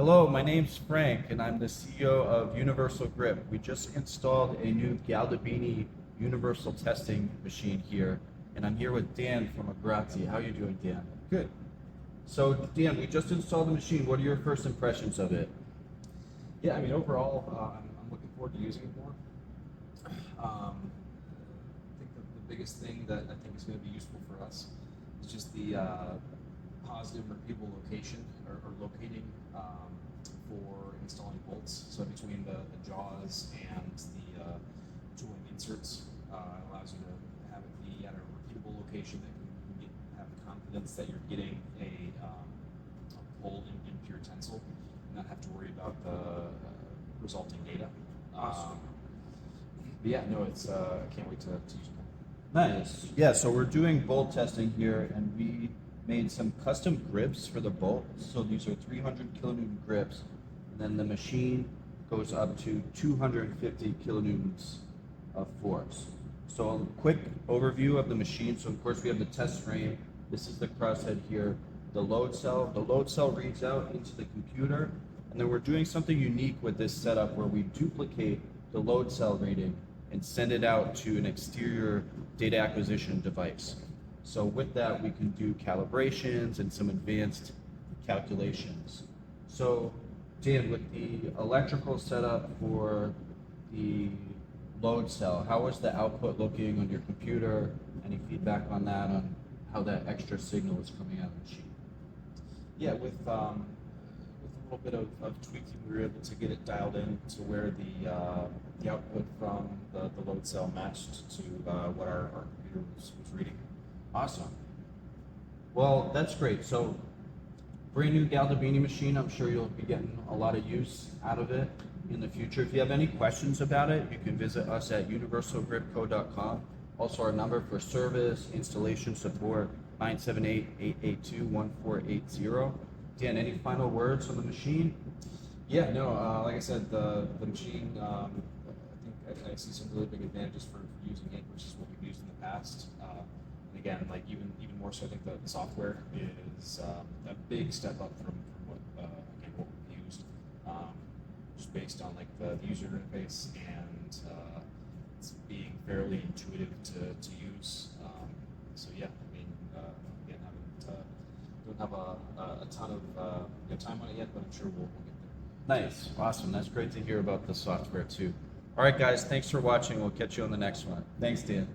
Hello, my name's Frank, and I'm the CEO of Universal Grip. We just installed a new Galdabini Universal Testing Machine here, and I'm here with Dan from Agrazzi. How are you doing, Dan? Good. So, Dan, we just installed the machine. What are your first impressions of it? Yeah, I mean, overall, I'm looking forward to using it more. I think the biggest thing that I think is going to be useful for us is just the positive repeatable location or locating for installing bolts. So between the jaws and the tooling inserts, it allows you to have it be at a repeatable location that you can have confidence that you're getting a pull in pure tensile and not have to worry about the resulting data. But yeah, no, it's I can't wait to use it. Nice. Yeah, so we're doing bolt testing here, and we made some custom grips for the bolt. So these are 300 kilonewton grips, and then the machine goes up to 250 kilonewtons of force. So a quick overview of the machine. So of course we have the test frame. This is the crosshead here. The load cell. The load cell reads out into the computer, and then we're doing something unique with this setup where we duplicate the load cell reading and send it out to an exterior data acquisition device. So with that, we can do calibrations and some advanced calculations. So Dan, with the electrical setup for the load cell, how is the output looking on your computer? Any feedback on that, on how that extra signal is coming out of the machine? Yeah, with a little bit of tweaking, we were able to get it dialed in to where the output from the load cell matched to what our computer was reading. Awesome. Well, that's great. So, brand new Galdabini machine. I'm sure you'll be getting a lot of use out of it in the future. If you have any questions about it, you can visit us at universalgripco.com. Also, our number for service, installation support, 978-882-1480. Dan, any final words on the machine? Yeah, no, like I said, the machine, I think I see some really big advantages for using it versus what we've used in the past. And again, like even more so, I think the software is a big step up from what again what we've used, just based on like the user interface and it's being fairly intuitive to use. So yeah, I mean, again, don't have a ton of time on it yet, but I'm sure we'll get there. Nice. Awesome. That's great to hear about the software too. All right, guys. Thanks for watching. We'll catch you on the next one. Thanks, Dan.